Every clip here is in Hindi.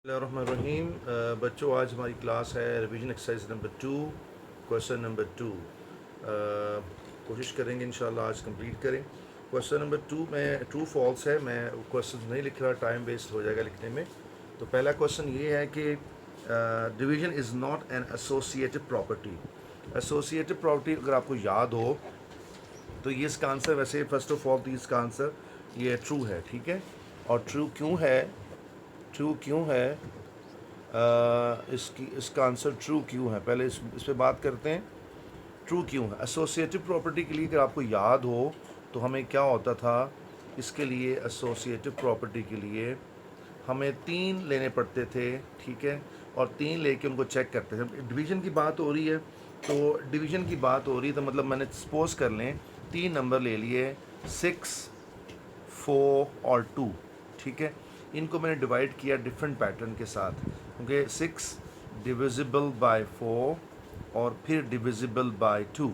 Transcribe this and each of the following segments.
रहीम। बच्चों, आज हमारी क्लास है revision exercise number 2, question number 2। कोशिश करेंगे इंशाल्लाह आज कंप्लीट करें। क्वेश्चन नंबर 2 में ट्रू फॉल्स है, मैं क्वेश्चन नहीं लिख रहा, टाइम वेस्ट हो जाएगा लिखने में। तो पहला क्वेश्चन ये है कि division is not an associative property. Associative property अगर आपको याद हो तो ये इसका आंसर, वैसे फर्स्ट ऑफ ऑल तो इसका आंसर ये ट्रू है, ठीक है। और ट्रू क्यों है, ट्रू क्यों है, इसका आंसर ट्रू क्यों है, पहले इस पे बात करते हैं। ट्रू क्यों है एसोसिएटिव प्रॉपर्टी के लिए, अगर आपको याद हो तो हमें क्या होता था, इसके लिए एसोसिएटिव प्रॉपर्टी के लिए हमें 3 लेने पड़ते थे, ठीक है। और 3 लेके उनको चेक करते थे। डिवीज़न की बात हो रही है, तो डिवीज़न की बात हो रही है तो मतलब मैंने सपोज कर लें 3 नंबर ले लिए, 6, 4 और 2, ठीक है। इनको मैंने डिवाइड किया डिफरेंट पैटर्न के साथ, क्योंकि 6 डिविजिबल बाय 4 और फिर डिविजिबल बाय 2।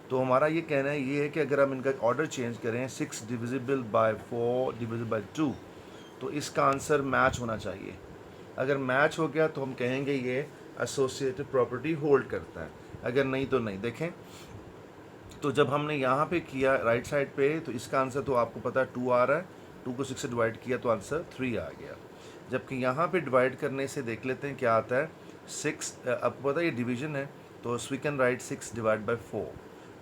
तो हमारा ये कहना है ये है कि अगर हम इनका ऑर्डर चेंज करें, 6 डिविजिबल बाय 4 डिविजिबल बाय 2, तो इसका आंसर मैच होना चाहिए। अगर मैच हो गया तो हम कहेंगे ये एसोसिएटिव प्रॉपर्टी होल्ड करता है, अगर नहीं तो नहीं। देखें, तो जब हमने यहाँ पे किया राइट साइड पे, तो इसका आंसर तो आपको पता है 2 आ रहा है। 2 को 6 से डिवाइड किया तो आंसर 3 आ गया। जबकि यहाँ पे डिवाइड करने से देख लेते हैं क्या आता है। 6, आपको पता है ये डिवीजन है, तो we can write 6 divide by 4।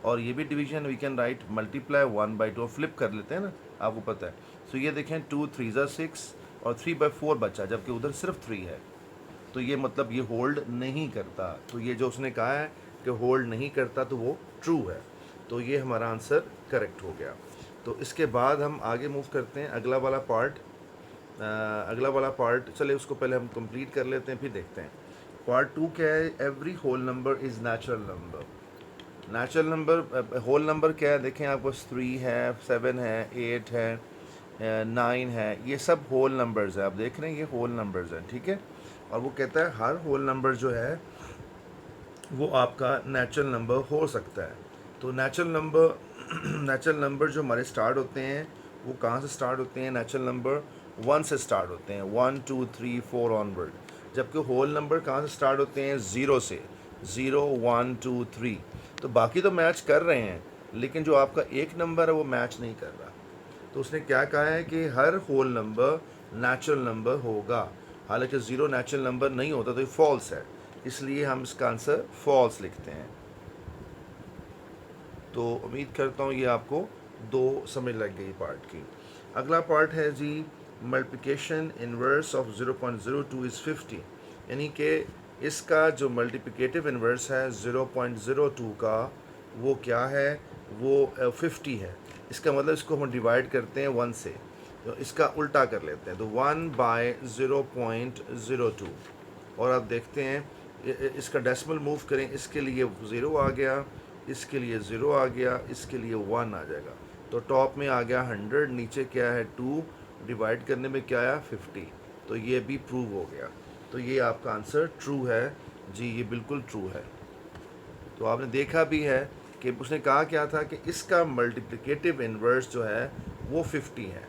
और ये भी division, we can write multiply 1/2, flip कर लेते हैं ना, आपको पता है। सो ये देखें 2 3 6 और 3/4 बचा, जबकि उधर सिर्फ 3 है। तो ये मतलब ये होल्ड नहीं करता। तो ये जो उसने कहा है कि होल्ड नहीं करता, तो वो ट्रू है। तो ये हमारा आंसर करेक्ट हो गया। तो इसके बाद हम आगे मूव करते हैं। अगला वाला पार्ट चले उसको पहले हम कंप्लीट कर लेते हैं, फिर देखते हैं। पार्ट 2 क्या है, every whole number is natural number. Natural number, whole number क्या है, देखें आपको 3 है, 7 है, 8 है, 9 है, ये सब होल नंबर्स है। आप देख रहे हैं ये होल नंबर्स हैं, ठीक है। और वो कहता है हर होल नंबर जो है वो आपका नेचुरल नंबर हो सकता है। तो नेचुरल नंबर नेचुरल नंबर जो हमारे स्टार्ट होते हैं वो कहाँ से स्टार्ट होते हैं, नेचुरल नंबर 1 से स्टार्ट होते हैं, 1 2 3 4 ऑनवर्ड। जबकि होल नंबर कहाँ से स्टार्ट होते हैं, 0 से, 0 1 2 3। तो बाकी तो मैच कर रहे हैं, लेकिन जो आपका एक नंबर है वो मैच नहीं कर रहा। तो उसने क्या कहा है कि हर होल नंबर नेचुरल नंबर होगा। हालांकि 0 नेचुरल नंबर नहीं होता, तो ये फॉल्स है, इसलिए हम इसका आंसर फॉल्स लिखते हैं। तो उम्मीद करता हूँ ये आपको 2 समझ लग गई पार्ट की। अगला पार्ट है जी, मल्टीप्लिकेशन इनवर्स ऑफ 0.02 इज़ 50। यानी कि इसका जो मल्टीप्लिकेटिव इनवर्स है 0.02 का, वो क्या है, वो 50 है। इसका मतलब इसको हम डिवाइड करते हैं 1 से, तो इसका उल्टा कर लेते हैं, तो 1/0.02। और आप देखते हैं इसका डेसिमल मूव करें, इसके लिए 0 आ गया, इसके लिए 0 आ गया, इसके लिए 1 आ जाएगा। तो टॉप में आ गया 100, नीचे क्या है 2, डिवाइड करने में क्या आया 50। तो ये भी प्रूव हो गया। तो ये आपका आंसर ट्रू है जी, ये बिल्कुल ट्रू है। तो आपने देखा भी है कि उसने कहा क्या था कि इसका मल्टीप्लिकेटिव इन्वर्स जो है वो 50 है।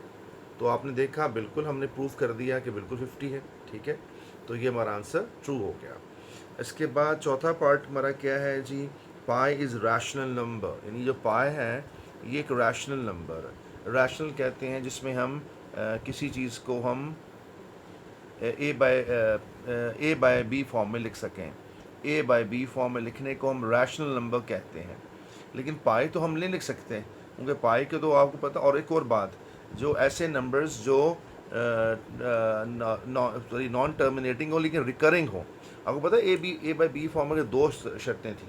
तो आपने देखा, बिल्कुल हमने प्रूफ कर दिया कि बिल्कुल 50 है, ठीक है। तो ये हमारा आंसर ट्रू हो गया। इसके बाद चौथा पार्ट हमारा क्या है जी, पाई इज़ रैशनल नंबर। यानी जो पाई है ये एक रैशनल नंबर है। रैशनल कहते हैं जिसमें हम किसी चीज़ को हम ए बाय बी फॉर्म में लिख सकें। ए बाय बी फॉर्म में लिखने को हम रैशनल नंबर कहते हैं। लेकिन पाई तो हम नहीं लिख सकते, क्योंकि पाई के तो आपको पता। और एक और बात, जो ऐसे नंबर्स जो नॉन टर्मिनेटिंग हो लेकिन रिकरिंग हो, आपको पता है ए बाय बी फॉर्म में 2 शर्तें थी।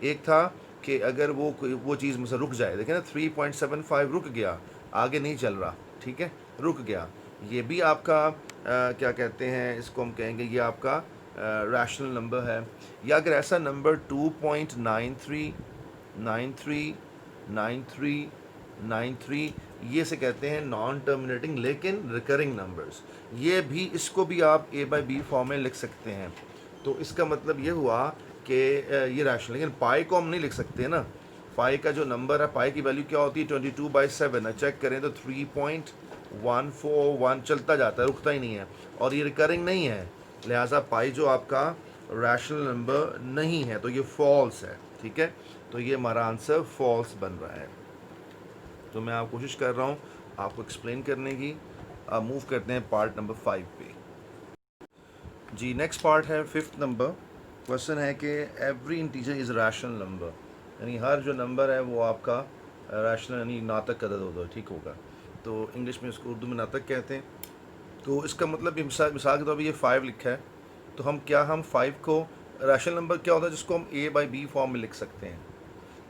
एक था कि अगर वो चीज़ मुझसे रुक जाए, देखें ना 3.75 रुक गया, आगे नहीं चल रहा, ठीक है, रुक गया। ये भी आपका क्या कहते हैं, इसको हम कहेंगे ये आपका रैशनल नंबर है। या अगर ऐसा नंबर 2.93939393 ये से कहते हैं नॉन टर्मिनेटिंग लेकिन रिकरिंग नंबर्स, ये भी, इसको भी आप ए बाय बी फॉर्म में लिख सकते हैं। तो इसका मतलब ये हुआ कि ये रैशनल। लेकिन पाई को हम नहीं लिख सकते ना। पाई का जो नंबर है, पाई की वैल्यू क्या होती है, 22/7 है। चेक करें तो 1 4 1 चलता जाता है, रुकता ही नहीं है, और ये रिकरिंग नहीं है, लिहाजा पाई जो आपका रैशनल नंबर नहीं है तो ये फॉल्स है। ठीक है, तो ये हमारा आंसर फॉल्स बन रहा है। तो मैं आप कोशिश कर रहा हूँ आपको एक्सप्लेन करने की। अब मूव करते हैं पार्ट नंबर 5 पे। जी नेक्स्ट पार्ट है 5th नंबर। क्वेश्चन है कि every integer is rational number, यानी हर जो नंबर है वो आपका रैशनल यानी नातक अदद होगा। ठीक होगा, तो इंग्लिश में इसको उर्दू में नातक कहते हैं। तो इसका मतलब ये मिसाल के तौर पर ये 5 लिखा है, तो हम 5 को रैशनल नंबर क्या होता है जिसको हम a/b फॉर्म में लिख सकते हैं,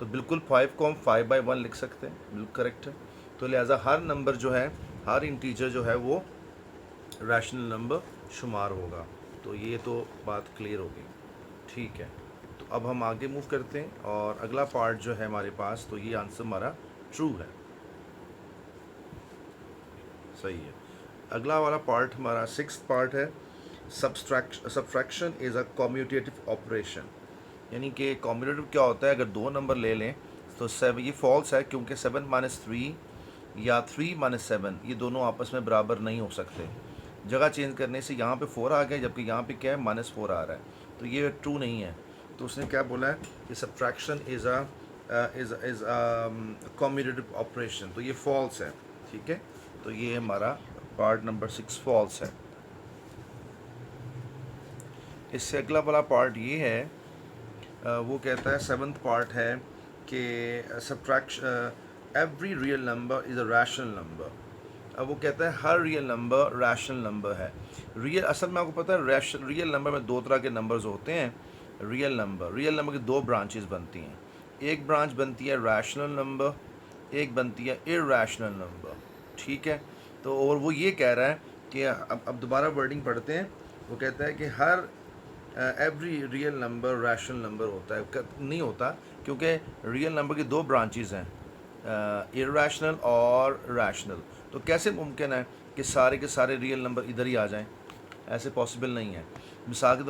तो बिल्कुल 5 को हम 5/1 लिख सकते हैं, बिल्कुल करेक्ट है। तो लिहाजा हर नंबर जो है, हर इंटीजर जो है वो रैशनल नंबर शुमार होगा। तो ये तो बात क्लियर हो गई। ठीक है, तो अब हम आगे मूव करते हैं और अगला पार्ट जो है हमारे पास, तो ये आंसर हमारा ट्रू है, सही है। अगला वाला पार्ट हमारा 6th पार्ट है। Subtraction is a commutative operation, यानी कि कम्यूटेटिव क्या होता है, अगर दो नंबर ले लें तो 7, ये फॉल्स है क्योंकि 7 - 3 या 3 - 7 ये दोनों आपस में बराबर नहीं हो सकते। जगह चेंज करने से यहाँ पे 4 आ गया, जबकि यहाँ पे क्या है -4 आ रहा है, तो ये ट्रू नहीं है। तो उसने क्या बोला है कि सब्ट्रैक्शन इज़ कम्यूटेटिव ऑपरेशन, तो ये फॉल्स है। ठीक है, तो ये हमारा पार्ट नंबर 6 फॉल्स है। इससे अगला वाला पार्ट ये है, वो कहता है 7th पार्ट है कि subtraction every real number is a rational number. अब वो कहता है हर रियल नंबर रैशनल नंबर है। रियल, असल में आपको पता है रियल नंबर में दो तरह के नंबर्स होते हैं। रियल नंबर की दो ब्रांचेस बनती हैं। एक ब्रांच बनती है रैशनल नंबर, एक बनती है इरैशनल नंबर। ठीक है, तो और वो ये कह रहा है कि अब दोबारा वर्डिंग पढ़ते हैं। वो कहता है कि हर every real number rational number होता है, नहीं होता, क्योंकि रियल नंबर की दो ब्रांचेस हैं, इरैशनल और रैशनल। तो कैसे मुमकिन है कि सारे के सारे रियल नंबर इधर ही आ जाएं? ऐसे पॉसिबल नहीं है। मिसाल के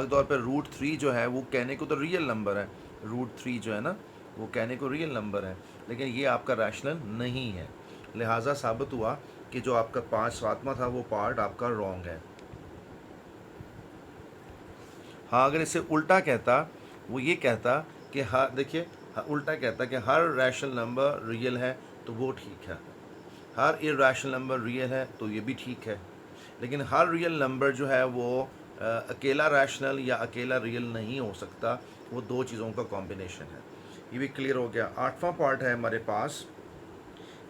तौर पर √3 जो है वो कहने को तो रियल नंबर है, √3 जो है ना वो कहने को रियल नंबर है, लेकिन ये आपका रैशनल नहीं है। लिहाजा साबित हुआ कि जो आपका 5/7वां था वो पार्ट आपका रॉन्ग है। हाँ, अगर इसे उल्टा कहता, वो ये कहता कि हाँ देखिए, उल्टा कहता कि हर रैशनल नंबर रियल है, तो वो ठीक है। हर इरैशनल नंबर रियल है, तो ये भी ठीक है। लेकिन हर रियल नंबर जो है वो अकेला रैशनल या अकेला रियल नहीं हो सकता, वो दो चीज़ों का कॉम्बिनेशन है। ये भी क्लियर हो गया। 8वां पार्ट है हमारे पास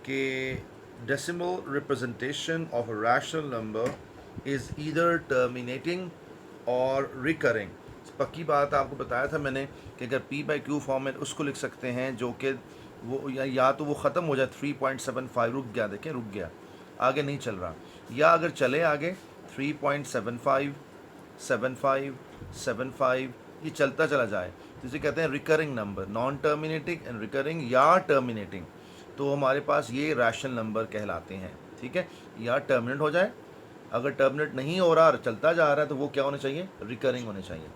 कि decimal representation of a rational number is either terminating और रिकरिंग। पक्की बात आपको बताया था मैंने कि अगर p/q फॉर्म में उसको लिख सकते हैं जो कि वो या तो वो ख़त्म हो जाए 3.75, रुक गया, देखें रुक गया, आगे नहीं चल रहा, या अगर चले आगे 3.75 75 75 ये चलता चला जाए, तो इसे कहते हैं recurring number, non terminating and recurring या टर्मिनेटिंग। तो हमारे पास ये रैशनल नंबर कहलाते हैं। ठीक है, या टर्मिनेट हो जाए, अगर टर्मिनेट नहीं हो रहा और चलता जा रहा है तो वो क्या होने चाहिए, रिकरिंग होने चाहिए।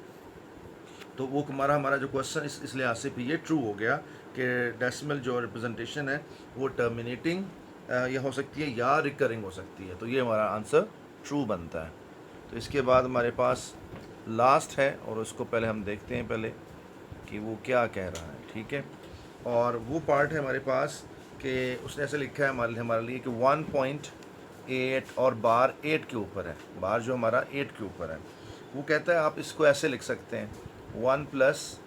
तो वो हमारा जो क्वेश्चन इस लिहाज से भी ये ट्रू हो गया कि डेसिमल जो रिप्रेजेंटेशन है वो टर्मिनेटिंग या हो सकती है या रिकरिंग हो सकती है, तो ये हमारा आंसर ट्रू बनता है। तो इसके बाद हमारे पास लास्ट है और उसको पहले हम देखते हैं पहले कि वो क्या कह रहा है। ठीक है, और वो पार्ट है हमारे पास कि उसने ऐसे लिखा है हमारे लिए कि 1.8 और बार 8 के ऊपर है, बार जो हमारा 8 के ऊपर है। वो कहता है आप इसको ऐसे लिख सकते हैं 1 +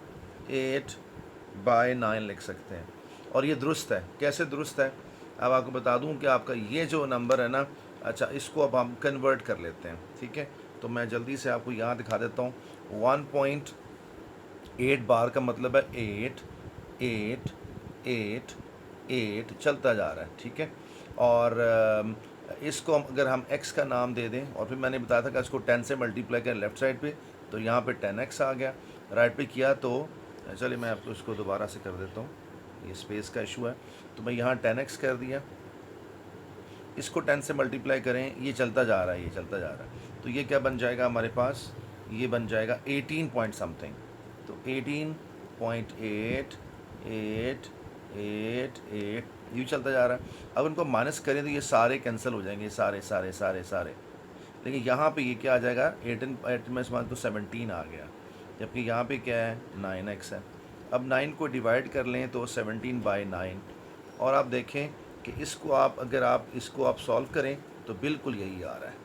8/9 लिख सकते हैं, और ये दुरुस्त है। कैसे दुरुस्त है, अब आपको बता दूं कि आपका ये जो नंबर है ना, अच्छा इसको अब हम कन्वर्ट कर लेते हैं। ठीक है, तो मैं जल्दी से आपको यहाँ दिखा देता हूँ। 1.8 बार का मतलब है 8 8 8 8 चलता जा रहा है। ठीक है, और इसको अगर हम x का नाम दे दें, और फिर मैंने बताया था कि इसको 10 से मल्टीप्लाई करें लेफ़्ट साइड पे, तो यहाँ पे 10x आ गया। राइट पे किया तो चलिए मैं आपको इसको दोबारा से कर देता हूँ, ये स्पेस का इशू है। तो मैं यहाँ 10x कर दिया, इसको 10 से मल्टीप्लाई करें, ये चलता जा रहा है, ये चलता जा रहा है, तो ये क्या बन जाएगा हमारे पास, ये बन जाएगा 18 पॉइंट समथिंग। तो 18.8 8 8 8 ये भी चलता जा रहा है। अब उनको माइनस करें तो ये सारे कैंसिल हो जाएंगे, सारे सारे सारे सारे। लेकिन यहाँ पे ये क्या आ जाएगा, 8 में मान तो 17 आ गया, जबकि यहाँ पे क्या है 9x है। अब 9 को डिवाइड कर लें तो 17/9, और आप देखें कि इसको अगर आप इसको सॉल्व करें तो बिल्कुल यही आ रहा है।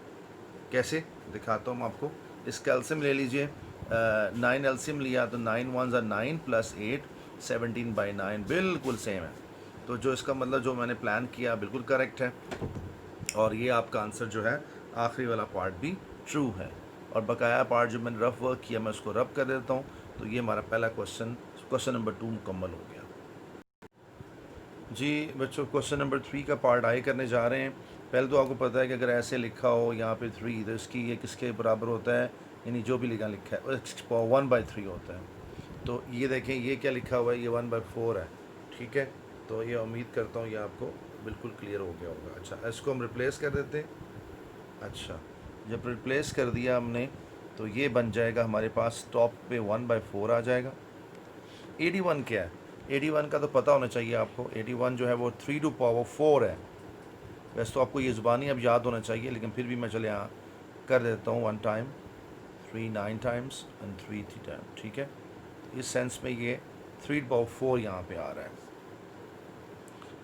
कैसे दिखाता हूँ मैं आपको। इसका एल्सियम ले लीजिए, 9 एल्सियम लिया तो 9 1 9 + 8 17/9 बिल्कुल सेम है। तो जो इसका मतलब जो मैंने प्लान किया बिल्कुल करेक्ट है, और ये आपका आंसर जो है आखिरी वाला पार्ट भी ट्रू है। और बकाया पार्ट जो मैंने रफ वर्क किया मैं उसको रब कर देता हूँ। तो ये हमारा पहला क्वेश्चन नंबर 2 मुकम्मल हो गया। जी बच्चों, क्वेश्चन नंबर 3 का पार्ट आई करने जा रहे हैं। पहले तो आपको पता है कि अगर ऐसे लिखा हो यहाँ पे 3, तो इसकी ये किसके बराबर होता है, यानी जो भी लिखा है 1/3 होता है। तो ये देखें ये क्या लिखा हुआ है, ये 1/4 है। ठीक है, तो ये उम्मीद करता हूँ ये आपको बिल्कुल क्लियर हो गया होगा। अच्छा, इसको हम रिप्लेस कर देते हैं। अच्छा, जब रिप्लेस कर दिया हमने तो ये बन जाएगा हमारे पास टॉप पे 1/4 आ जाएगा। 81 क्या है, 81 का तो पता होना चाहिए आपको। 81 जो है वो 3⁴ है। वैसे तो आपको ये ज़ुबानी अब याद होना चाहिए, लेकिन फिर भी मैं चले यहाँ कर देता हूँ 1 टाइम 3 9 टाइम्स एंड 3 3 टाइम। ठीक है, इस सेंस में ये 3/4 यहाँ पे आ रहा है,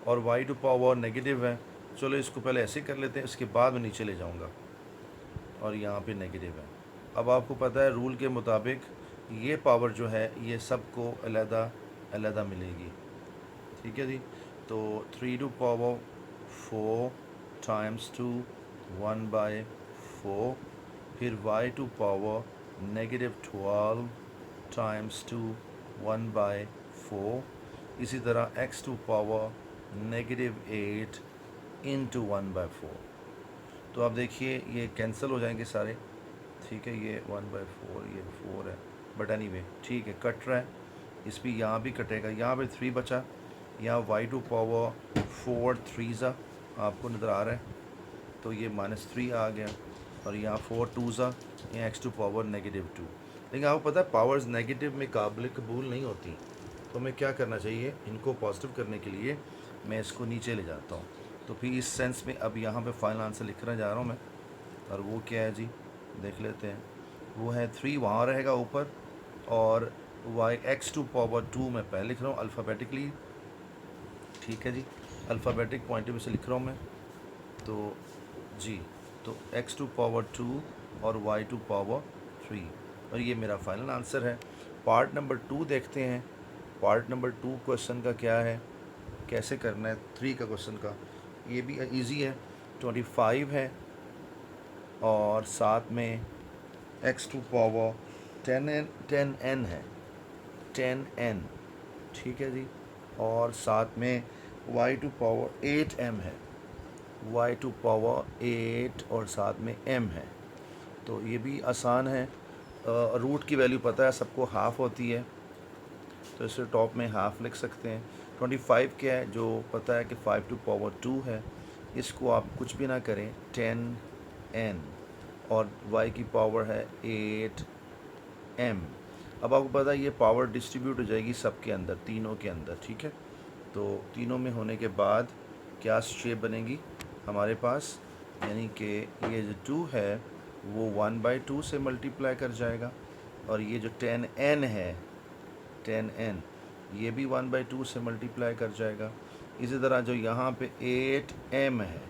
और y² नेगेटिव है। चलो इसको पहले ऐसे कर लेते हैं, इसके बाद मैं नीचे ले जाऊँगा, और यहाँ पे नेगेटिव है। अब आपको पता है रूल के मुताबिक ये पावर जो है ये सबको अलहदा अलहदा मिलेगी। ठीक है जी, तो 3⁴ टाइम्स 2 1/4, फिर y² -12 टाइम्स 2 1/4, इसी तरह x² -8 इंटू 1/4। तो आप देखिए ये कैंसिल हो जाएंगे सारे। ठीक है, ये 1/4 ये 4 है, बट एनीवे ठीक है, कट रहा है। इस भी यहाँ भी कटेगा, यहाँ पे 3 बचा, यहाँ y² 4 3 आपको नज़र आ रहा है, तो ये -3 आ गया, और यहाँ 4 2 यहाँ x² -2। लेकिन आपको पता है पावर्स नेगेटिव में काबिल कबूल नहीं होती, तो हमें क्या करना चाहिए, इनको पॉजिटिव करने के लिए मैं इसको नीचे ले जाता हूँ। तो फिर इस सेंस में अब यहाँ पे फाइनल आंसर लिखना जा रहा हूँ मैं, और वो क्या है जी देख लेते हैं। वो है 3 वहाँ रहेगा ऊपर, और x² मैं पहले लिख रहा हूँ अल्फ़ाबेटिकली। ठीक है जी, अल्फ़ाबेटिक पॉइंट ऑफ व्यू से लिख रहा हूँ मैं। तो जी, तो x² 2 और y² 3, और ये मेरा फाइनल आंसर है। पार्ट नंबर 2 देखते हैं। पार्ट नंबर 2 क्वेश्चन का क्या है, कैसे करना है 3 का क्वेश्चन का। ये भी इजी है, 25 है, और साथ में x² 10n है, 10n। ठीक है जी, और साथ में y² 8m है, y² 8, और साथ में m है। तो ये भी आसान है। रूट की वैल्यू पता है सबको, हाफ़ होती है, तो इसे टॉप में हाफ़ लिख सकते हैं। 25 क्या है, जो पता है कि 5² 2 है, इसको आप कुछ भी ना करें 10n, और y की पावर है 8m। अब आपको पता है ये पावर डिस्ट्रीब्यूट हो जाएगी सबके अंदर, तीनों के अंदर। ठीक है, तो तीनों में होने के बाद क्या शेप बनेगी हमारे पास, यानी कि ये जो 2 है वो 1/2 से मल्टीप्लाई कर जाएगा, और ये जो 10n है 10n ये भी 1/2 से मल्टीप्लाई कर जाएगा। इसी तरह जो यहाँ पे 8m है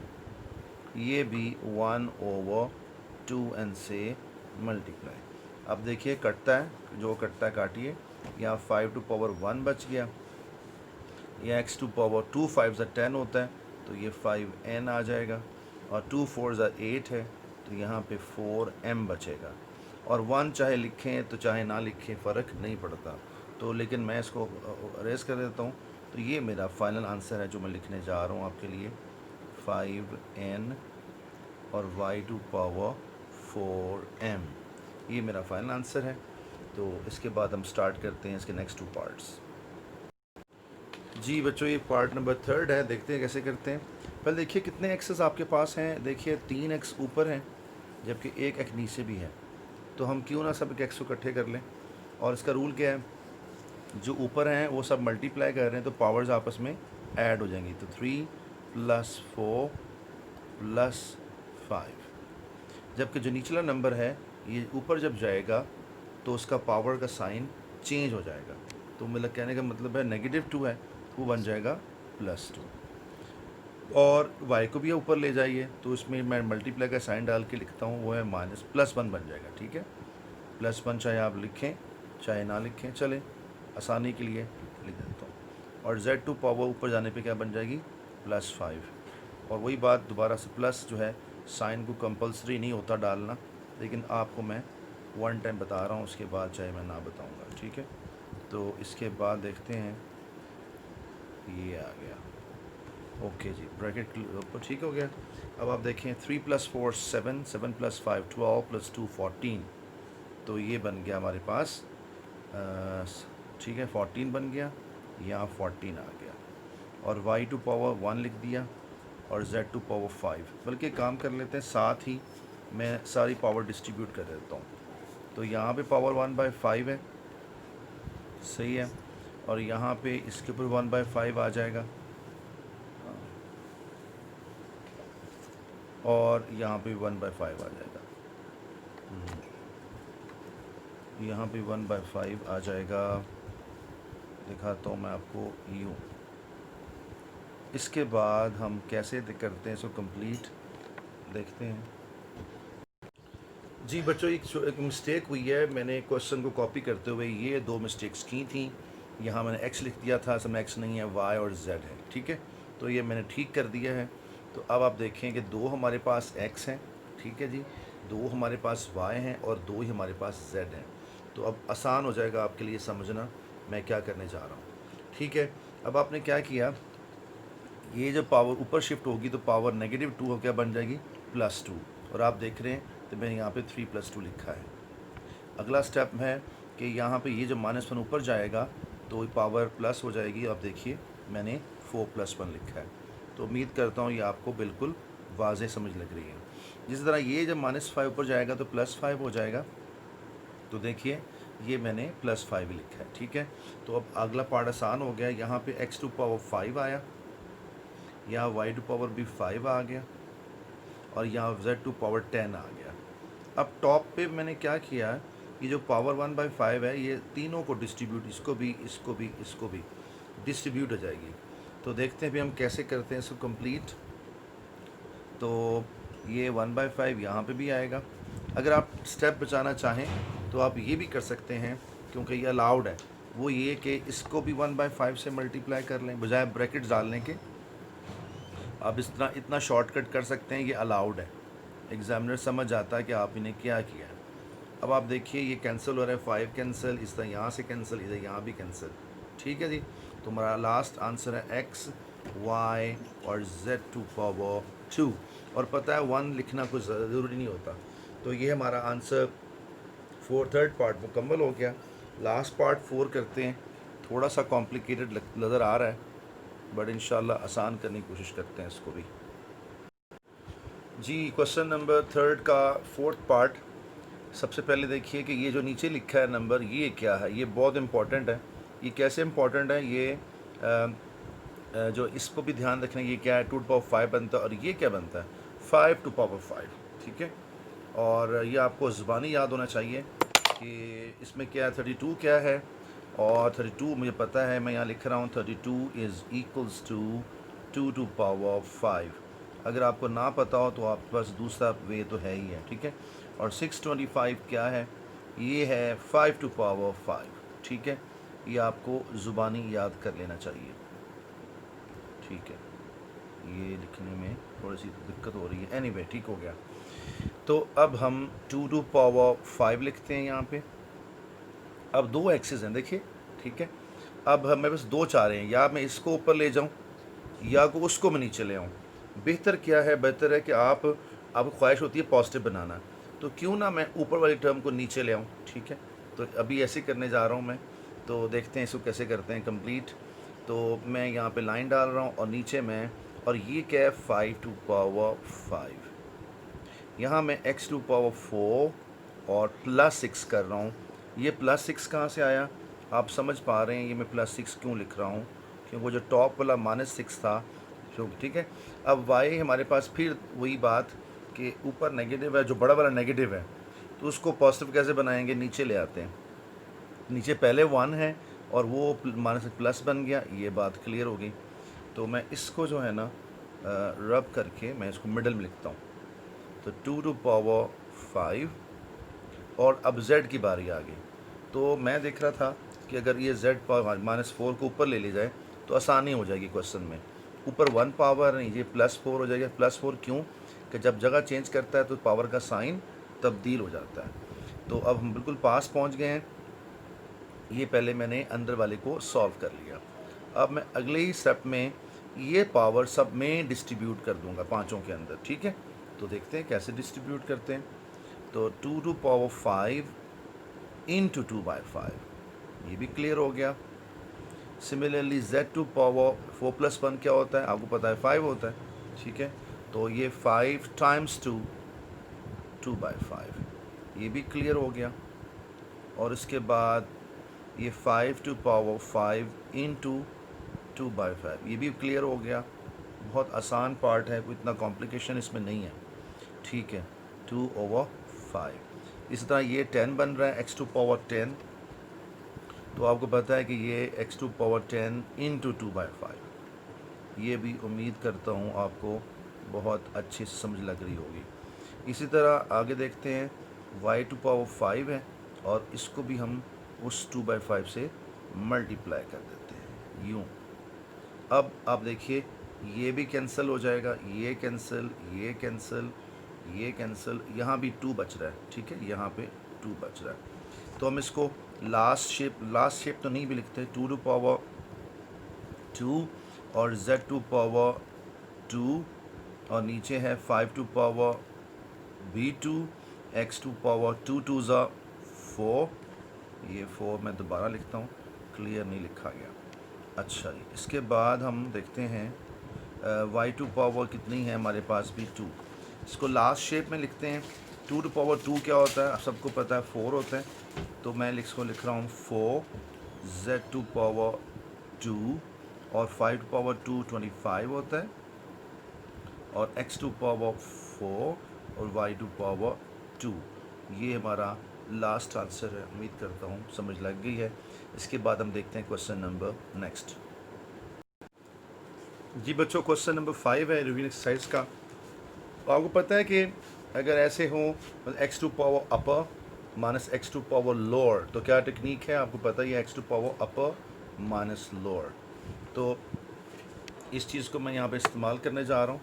ये भी 1/2n से मल्टीप्लाई। अब देखिए कटता है, जो कटता है काटिए। यहाँ 5² 1 बच गया, यहाँ x² 2 5 10 होता है, तो ये 5n आ जाएगा, और 2 4 8 है, तो यहाँ पे 4m बचेगा। और 1 चाहे लिखें तो चाहे ना लिखें फ़र्क नहीं पड़ता, तो लेकिन मैं इसको अरेज कर देता हूँ। तो ये मेरा फाइनल आंसर है जो मैं लिखने जा रहा हूँ आपके लिए, 5n और y² 4m, ये मेरा फाइनल आंसर है। तो इसके बाद हम स्टार्ट करते हैं इसके नेक्स्ट 2 पार्ट्स। जी बच्चों, ये पार्ट नंबर 3 है, देखते हैं कैसे करते हैं। पहले देखिए कितने एक्सेस आपके पास हैं। देखिए 3 एक्स ऊपर हैं, जबकि 1 एक्स नीचे भी है, तो हम क्यों ना सब एक्स को इकट्ठे कर लें। और इसका रूल क्या है, जो ऊपर हैं वो सब मल्टीप्लाई कर रहे हैं, तो पावर्स आपस में ऐड हो जाएंगी। तो 3 + 4 + 5, जबकि जो निचला नंबर है ये ऊपर जब जाएगा तो उसका पावर का साइन चेंज हो जाएगा। तो मेरा कहने का मतलब है -2 है, वो बन जाएगा +2। और y को भी ऊपर ले जाइए, तो इसमें मैं मल्टीप्लाई का साइन डाल के लिखता हूँ, वो है +1 बन जाएगा। ठीक है, +1 चाहे आप लिखें चाहे ना लिखें, चले आसानी के लिए लिख देता हूँ। और z2 पावर ऊपर जाने पे क्या बन जाएगी, +5। और वही बात दोबारा से, प्लस जो है साइन को कंपलसरी नहीं होता डालना, लेकिन आपको मैं वन टाइम बता रहा हूँ, उसके बाद चाहे मैं ना बताऊँगा। ठीक है, तो इसके बाद देखते हैं, ये आ गया। ओके जी, ब्रैकेट ऊपर ठीक हो गया। अब आप देखें 3 + 4 7, 7 + 5 12 + 2 14, तो ये बन गया हमारे पास ठीक है 14 बन गया, यहाँ 14 आ गया। और y2 पावर 1 लिख दिया और z2 पावर 5। बल्कि काम कर लेते हैं, साथ ही मैं सारी पावर डिस्ट्रीब्यूट कर देता हूँ। तो यहाँ पे पावर 1/5 है, सही है, और यहाँ पे इसके ऊपर 1/5 आ जाएगा, और यहाँ पे 1/5 आ जाएगा, यहाँ पे 1/5 आ जाएगा। दिखाता हूँ मैं आपको यूँ। इसके बाद हम कैसे करते हैं इसको कंप्लीट, देखते हैं जी। बच्चों एक मिस्टेक हुई है, मैंने क्वेश्चन को कॉपी करते हुए ये 2 मिस्टेक्स की थी। यहाँ मैंने x लिख दिया था, असल में x नहीं है, y और z है। ठीक है, तो ये मैंने ठीक कर दिया है। तो अब आप देखें कि 2 हमारे पास x हैं, ठीक है जी, 2 हमारे पास y हैं और 2 ही हमारे पास z हैं। तो अब आसान हो जाएगा आपके लिए समझना मैं क्या करने जा रहा हूँ। ठीक है, अब आपने क्या किया, ये जब पावर ऊपर शिफ्ट होगी तो पावर -2 हो क्या बन जाएगी, +2। और आप देख रहे हैं तो मैंने यहाँ पे 3 + 2 लिखा है। अगला स्टेप है कि यहाँ पे ये जब -1 ऊपर जाएगा तो पावर प्लस हो जाएगी। आप देखिए मैंने 4 + 1 लिखा है। तो उम्मीद करता हूँ ये आपको बिल्कुल वाज़ेह समझ लग रही है। जिस तरह ये जब -5 ऊपर जाएगा तो +5 हो जाएगा। तो देखिए ये मैंने +5 लिखा है। ठीक है, तो अब अगला पार्ट आसान हो गया। यहाँ पे x2 पावर 5 आया, यहाँ y2 पावर भी 5 आ गया, और यहाँ z2 पावर 10 आ गया। अब टॉप पे मैंने क्या किया, ये जो पावर 1/5 है ये तीनों को डिस्ट्रीब्यूट, इसको भी इसको भी इसको भी डिस्ट्रीब्यूट हो जाएगी। तो देखते हैं भी हम कैसे करते हैं इसको कंप्लीट। तो ये 1/5 यहाँ पे भी आएगा। अगर आप स्टेप बचाना चाहें तो आप ये भी कर सकते हैं, क्योंकि ये अलाउड है। वो ये कि इसको भी 1/5 से मल्टीप्लाई कर लें, बजाय ब्रैकेट्स डालने के। आप इस तरह इतना शॉर्टकट कर सकते हैं, ये अलाउड है। एग्जामिनर समझ आता है कि आप इन्हें क्या किया है। अब आप देखिए ये कैंसिल हो रहा है, 5 कैंसिल, इस तरह यहाँ से कैंसिल, इधर यहाँ भी कैंसिल। ठीक है जी, तो हमारा लास्ट आंसर है x, y और z2 पावर 2। और पता है 1 लिखना कुछ ज़रूरी नहीं होता। तो ये हमारा आंसर थर्ड पार्ट मुकम्मल हो गया। लास्ट पार्ट 4 करते हैं। थोड़ा सा कॉम्प्लिकेटेड नज़र आ रहा है, बट इंशाल्लाह आसान करने की कोशिश करते हैं इसको भी। जी, क्वेश्चन नंबर 3 का 4th पार्ट। सबसे पहले देखिए कि ये जो नीचे लिखा है नंबर, ये क्या है, ये बहुत इंपॉर्टेंट है। ये कैसे इंपॉर्टेंट है, ये जो इसको भी ध्यान रखना, ये क्या है, 2 to the power 5 बनता है, और ये क्या बनता है, 5 to the power 5। ठीक है, और ये आपको ज़ुबानी याद होना चाहिए कि इसमें क्या है, 32 क्या है, और 32 मुझे पता है, मैं यहाँ लिख रहा हूँ 32 is equals to 2 to the power 5। अगर आपको ना पता हो तो आपके पास दूसरा वे तो है ही है। ठीक है, और 625 क्या है, ये है 5 to the power 5। ठीक है, ये आपको ज़ुबानी याद कर लेना चाहिए। ठीक है, ये लिखने में थोड़ी सी दिक्कत हो रही है, एनीवे ठीक हो गया। तो अब हम 2 to the power 5 लिखते हैं यहाँ पे। अब 2 एक्सेस हैं देखिए, ठीक है। अब हमें बस 2 चाह रहे हैं, या मैं इसको ऊपर ले जाऊँ या को उसको मैं नीचे ले आऊँ। बेहतर क्या है, बेहतर है कि आपको ख्वाहिश होती है पॉजिटिव बनाना, तो क्यों ना मैं ऊपर वाली टर्म को नीचे ले आऊँ। ठीक है, तो अभी ऐसे करने जा रहा हूँ मैं। तो देखते हैं इसको कैसे करते हैं कंप्लीट। तो मैं यहाँ पे लाइन डाल रहा हूँ और नीचे मैं, और ये क्या है, 5 to the power 5। यहाँ मैं x to the power 4 और +6 कर रहा हूँ। ये +6 कहाँ से आया, आप समझ पा रहे हैं ये मैं +6 क्यों लिख रहा हूँ, क्योंकि वो जो टॉप वाला -6 था, जो ठीक है। अब y हमारे पास फिर वही बात कि ऊपर नेगेटिव है, जो बड़ा वाला नेगेटिव है, तो उसको पॉजिटिव कैसे बनाएंगे, नीचे ले आते हैं। नीचे पहले 1 है और वो प्लस बन गया, ये बात क्लियर हो गई। तो मैं इसको जो है ना रब करके मैं इसको मिडल में लिखता हूँ। तो 2 टू पावर 5 और अब z की बारी आ गई। तो मैं देख रहा था कि अगर ये z पावर -4 को ऊपर ले ली जाए तो आसानी हो जाएगी क्वेश्चन में। ऊपर 1 पावर नहीं, ये +4 हो जाएगा। +4 क्यों कि जब जगह चेंज करता है तो पावर का साइन तब्दील हो जाता है। तो अब हम बिल्कुल पास पहुंच गए हैं। ये पहले मैंने अंदर वाले को सॉल्व कर लिया। अब मैं अगले ही स्टेप में ये पावर सब में डिस्ट्रीब्यूट कर दूंगा पांचों के अंदर, ठीक है। तो देखते हैं कैसे डिस्ट्रीब्यूट करते हैं। तो 2 टू पावर 5 इंटू 2/5, ये भी क्लियर हो गया। सिमिलरली z टू पावर 4 + 1 क्या होता है, आपको पता है 5 होता है, ठीक है। तो ये 5 टाइम्स 2, 2/5, ये भी क्लियर हो गया। और इसके बाद ये 5 टू पावर 5 इंटू 2/5, ये भी क्लियर हो गया। बहुत आसान पार्ट है, कोई इतना कॉम्प्लिकेशन इसमें नहीं है, ठीक है। 2/5। इसी तरह ये 10 बन रहा है, x टू पावर 10। तो आपको पता है कि ये x टू पावर 10 इंटू 2/5, ये भी उम्मीद करता हूँ आपको बहुत अच्छी समझ लग रही होगी। इसी तरह आगे देखते हैं, y टू पावर 5 है और इसको भी हम उस 2/5 से मल्टीप्लाई कर देते हैं, यूँ। अब आप देखिए ये भी कैंसिल हो जाएगा, ये कैंसिल, ये कैंसिल, ये कैंसिल, यहाँ भी 2 बच रहा है, ठीक है, यहाँ पे 2 बच रहा है। तो हम इसको लास्ट शेप तो नहीं भी लिखते, 2 टू पावर 2 और z टू पावर 2 और नीचे है 5 to power b2, x to power 2 2 ज़ा 4, ये 4 मैं दोबारा लिखता हूँ, क्लियर नहीं लिखा गया। अच्छा जी, इसके बाद हम देखते हैं y टू पावर कितनी है हमारे पास भी 2, इसको लास्ट शेप में लिखते हैं। 2 टू पावर 2 क्या होता है, सबको पता है 4 होता है। तो मैं इसको लिख रहा हूँ 4, z टू पावर 2 और 5 टू पावर 2 25 होता है, और x टू पावर 4 और y टू पावर 2, ये हमारा लास्ट आंसर है। उम्मीद करता हूँ समझ लग गई है। इसके बाद हम देखते हैं क्वेश्चन नंबर नेक्स्ट। जी बच्चों, क्वेश्चन नंबर 5 है रिवीजन एक्सरसाइज का। तो आपको पता है कि अगर ऐसे हो x to power upper minus x to power lower, तो क्या टेक्निक है आपको पता ही है, x to power upper minus lower. तो इस चीज़ को मैं यहाँ पे इस्तेमाल करने जा रहा हूँ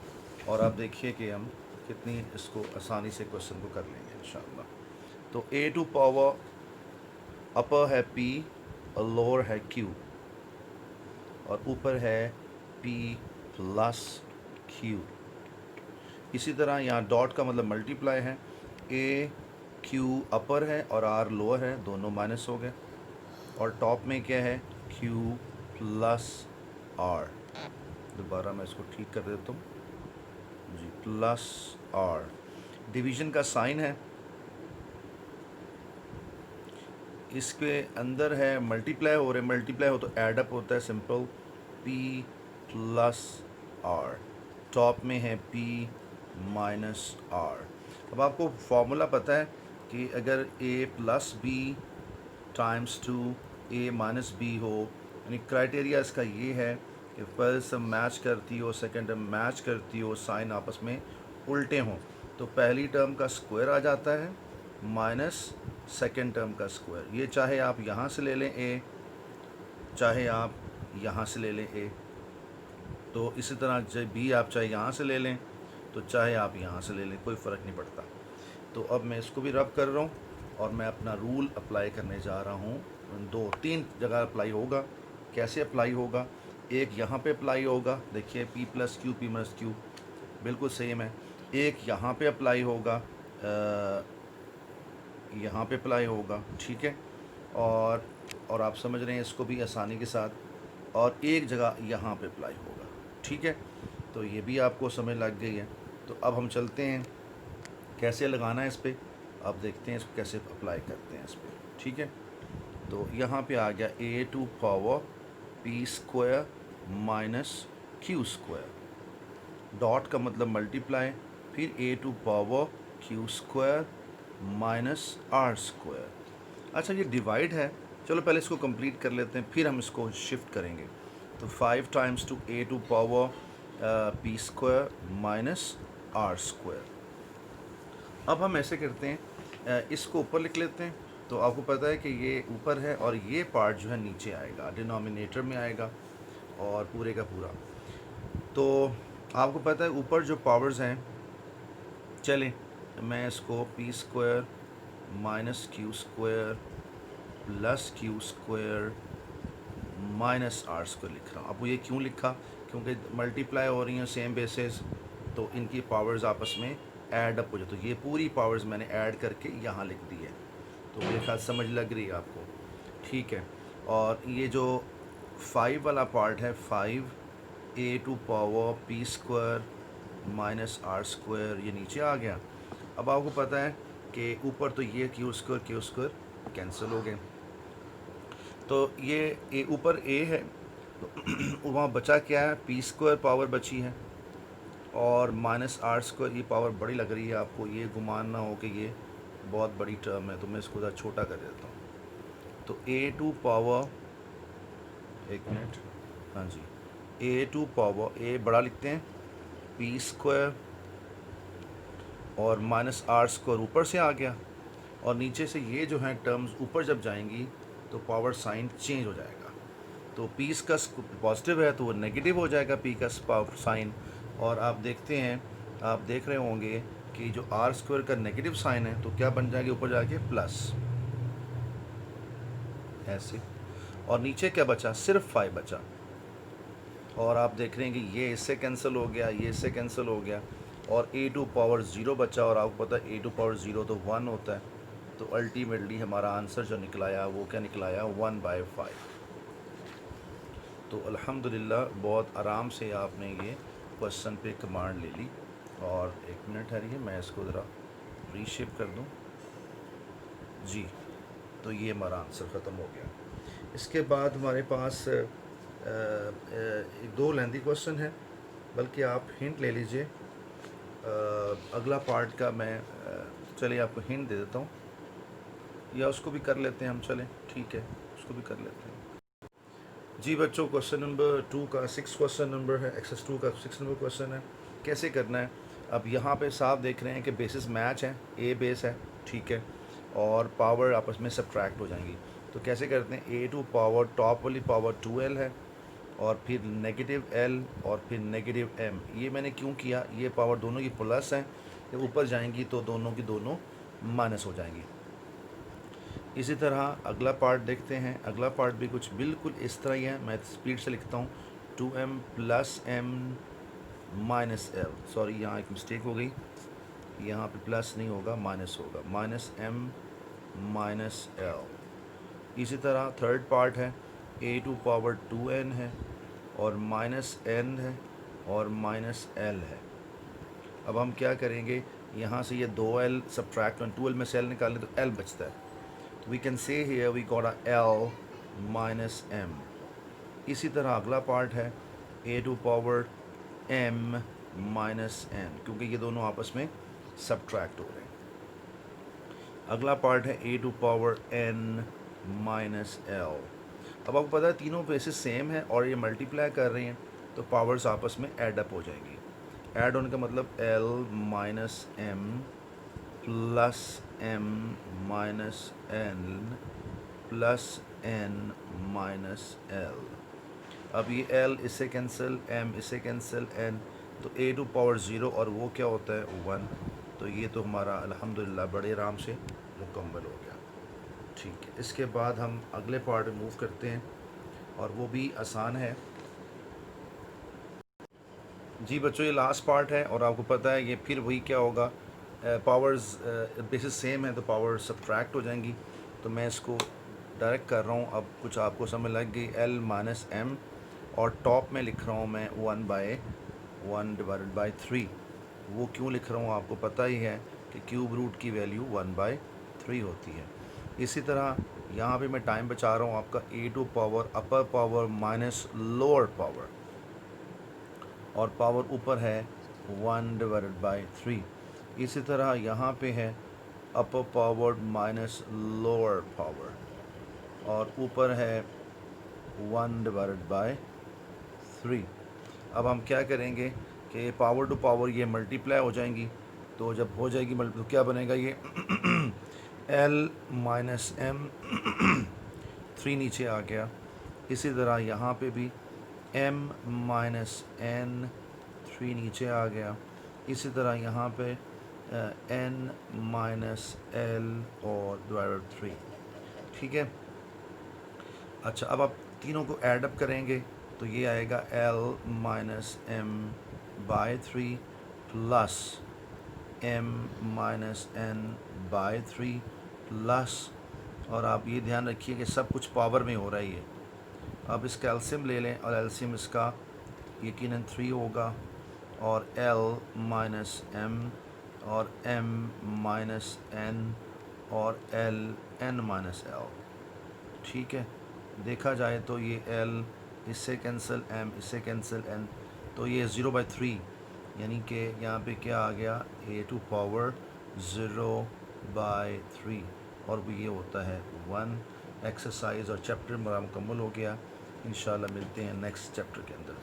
और आप देखिए कि हम कितनी इसको आसानी से क्वेश्चन को कर लेंगे इंशाल्लाह। तो a टू पावर अपर है p और लोअर है q और ऊपर है p प्लस q। इसी तरह यहाँ डॉट का मतलब मल्टीप्लाई है, a q अपर है और r लोअर है, दोनों माइनस हो गए। और टॉप में क्या है, q प्लस r। दोबारा मैं इसको ठीक कर देता हूँ जी, प्लस r। डिवीज़न का साइन है, इसके अंदर है मल्टीप्लाई हो रहे, मल्टीप्लाई हो तो ऐड अप होता है, simple p plus r। Top में है p माइनस r। अब आपको फॉर्मूला पता है कि अगर a plus b times 2 a minus b हो, यानी क्राइटेरिया इसका ये है कि फर्स्ट टर्म मैच करती हो, सेकंड टर्म मैच करती हो, साइन आपस में उल्टे हों, तो पहली टर्म का स्क्वायर आ जाता है माइनस सेकंड टर्म का स्क्वायर। ये चाहे आप यहाँ से ले लें a, चाहे आप यहाँ से ले लें a। तो इसी तरह जब b आप चाहे यहाँ से ले लें, तो चाहे आप यहाँ से ले लें, कोई फ़र्क नहीं पड़ता। तो अब मैं इसको भी रब कर रहा हूँ और मैं अपना रूल अप्लाई करने जा रहा हूँ। 2-3 जगह अप्लाई होगा। कैसे अप्लाई होगा, एक यहाँ पे अप्लाई होगा, देखिए p plus Q P minus Q बिल्कुल सेम है। एक यहाँ पे अप्लाई होगा, यहाँ पे अप्लाई होगा, ठीक है। और आप समझ रहे हैं इसको भी आसानी के साथ, और एक जगह यहाँ पे अप्लाई होगा, ठीक है। तो ये भी आपको समझ लग गई है। तो अब हम चलते हैं कैसे लगाना है इस पर, अब देखते हैं इसको कैसे अप्लाई करते हैं इस पर, ठीक है। तो यहाँ पे आ गया a to power p square minus q square, dot का मतलब मल्टीप्लाई, फिर a to power q square minus r square. अच्छा ये डिवाइड है, चलो पहले इसको कंप्लीट कर लेते हैं, फिर हम इसको शिफ्ट करेंगे। तो 5 times two a to power p square minus r square. अब हम ऐसे करते हैं, इसको ऊपर लिख लेते हैं। तो आपको पता है कि ये ऊपर है और ये पार्ट जो है नीचे आएगा, डिनोमिनेटर में आएगा और पूरे का पूरा। तो आपको पता है ऊपर जो पावर्स हैं, चलें मैं इसको p square minus q square plus q square minus r square लिख रहा हूँ। अब ये क्यों लिखा, क्योंकि मल्टीप्लाई हो रही हैं सेम बेसिस, तो इनकी पावर्स आपस में ऐड अप हो जाए। तो ये पूरी पावर्स मैंने ऐड करके यहाँ लिख दी है। तो मेरे ख्याल समझ लग रही है आपको, ठीक है। और ये जो 5 वाला पार्ट है, 5 a to power p square minus r square, ये नीचे आ गया। अब आपको पता है कि ऊपर तो ये क्यू स्क्वायर कैंसिल हो गए, तो ये ऊपर ए है, तो वहाँ बचा क्या है, पी स्क्वायर पावर बची है और माइनस आर स्क्वायर। ये पावर बड़ी लग रही है आपको, ये गुमान ना हो कि ये बहुत बड़ी टर्म है, तो मैं इसको ज़रा छोटा कर देता हूँ। तो ए टू पावर, एक मिनट, हाँ जी, ए टू पावर, ए बड़ा लिखते हैं, पी स्क्वायर और माइनस आर स्क्वायर ऊपर से आ गया, और नीचे से ये जो हैं टर्म्स ऊपर जब जाएंगी तो पावर साइन चेंज हो जाएगा। तो पी का पॉजिटिव है तो वो नेगेटिव हो जाएगा पी का पावर साइन। और आप देखते हैं, आप देख रहे होंगे कि जो आर स्क्वायर का नेगेटिव साइन है तो क्या बन जाएगी ऊपर जाके प्लस, ऐसे। और नीचे क्या बचा, सिर्फ 5 बचा। और आप देख रहे हैं कि ये इससे कैंसिल हो गया, ये इससे कैंसिल हो गया, और ए टू पावर 0 बचा। और आपको पता है ए टू पावर 0 तो 1 होता है। तो अल्टीमेटली हमारा आंसर जो निकलाया वो क्या निकलाया, 1/5। तो अल्हम्दुलिल्लाह बहुत आराम से आपने ये क्वेश्चन पे कमांड ले ली। और एक मिनट है, मैं इसको ज़रा रीशेप कर दूं जी। तो ये हमारा आंसर ख़त्म हो गया। इसके बाद हमारे पास एक 2 लेंथी क्वेश्चन है, बल्कि आप हिंट ले लीजिए। अगला पार्ट का मैं चलिए आपको हिंट दे देता हूँ, या उसको भी कर लेते हैं हम, चलें ठीक है, उसको भी कर लेते हैं जी। बच्चों क्वेश्चन नंबर 2 का 6 क्वेश्चन नंबर है, एक्सरसाइज 2 का 6 नंबर क्वेश्चन है। कैसे करना है, अब यहाँ पे साफ देख रहे हैं कि बेसिस मैच है, ए बेस है, ठीक है, और पावर आपस में सब्ट्रैक्ट हो जाएंगी। तो कैसे करते हैं, ए टू पावर टॉप वाली पावर 2l है, और फिर नेगेटिव l और फिर नेगेटिव m। ये मैंने क्यों किया, ये पावर दोनों की प्लस हैं, जब ऊपर जाएंगी तो दोनों की दोनों माइनस हो जाएंगी। इसी तरह अगला पार्ट देखते हैं, अगला पार्ट भी कुछ बिल्कुल इस तरह ही है। मैं स्पीड से लिखता हूँ, 2m plus m minus l, sorry यहाँ एक मिस्टेक हो गई, यहाँ पे प्लस नहीं होगा माइनस होगा, माइनस m माइनस l। इसी तरह थर्ड पार्ट है, a टू पावर 2n है और माइनस n है और माइनस l है। अब हम क्या करेंगे, यहाँ से ये 2l सब्ट्रैक्ट, 2l में से l निकालें तो l बचता है। We can say here we got a L minus M। इसी तरह अगला पार्ट है a to power m minus n, क्योंकि ये दोनों आपस में सब्ट्रैक्ट हो रहे हैं। अगला पार्ट है a to power n minus l। अब आपको पता है तीनों बेसिस सेम है और ये मल्टीप्लाई कर रहे हैं, तो पावर्स आपस में ऐड अप हो जाएंगी। ऐड होने का मतलब l minus m plus m minus n plus n minus l। अब ये l इससे कैंसिल, m इससे कैंसिल, n, तो a टू पावर 0 और वो क्या होता है 1। तो ये तो हमारा अल्हम्दुलिल्लाह बड़े आराम से मुकम्मल हो गया, ठीक है। इसके बाद हम अगले पार्ट में मूव करते हैं और वो भी आसान है जी बच्चों। ये लास्ट पार्ट है और आपको पता है ये फिर वही क्या होगा, पावर्स बेसिस सेम है तो पावर सब्ट्रैक्ट हो जाएंगी। तो मैं इसको डायरेक्ट कर रहा हूँ, अब कुछ आपको समझ लग गई, l माइनस m, और टॉप में लिख रहा हूँ मैं 1/1/3। वो क्यों लिख रहा हूँ आपको पता ही है कि क्यूब रूट की वैल्यू 1/3 होती है। इसी तरह यहाँ पे मैं टाइम बचा रहा हूँ आपका, a to power upper power minus lower power. और पावर ऊपर है 1/3। इसी तरह यहाँ पे है upper power minus lower power और ऊपर है 1/3। अब हम क्या करेंगे कि पावर टू पावर ये मल्टीप्लाई हो जाएंगी, तो जब हो जाएगी मल्टी तो क्या बनेगा ये L माइनस एम 3 नीचे आ गया। इसी तरह यहाँ पे भी M माइनस एन 3 नीचे आ गया। इसी तरह यहाँ पे N माइनस एल और डिवाइडेड 3। ठीक है। अच्छा, अब आप तीनों को ऐड अप करेंगे तो ये आएगा L minus m by 3 plus M minus n by 3 plus, और आप ये ध्यान रखिए कि सब कुछ पावर में हो रहा है ये। अब इसका एलसीएम ले लें और एलसीएम इसका यकीनन 3 होगा और L माइनस एम और M माइनस एन और L N माइनस L। ठीक है, देखा जाए तो ये L इससे कैंसिल, M इससे कैंसिल, N, तो ये 0/3 यानी कि यहाँ पे क्या आ गया a टू पावर 0/3 और ये होता है 1। एक्सरसाइज और चैप्टर मेरा मुकम्मल हो गया। इंशाल्लाह मिलते हैं नेक्स्ट चैप्टर के अंदर।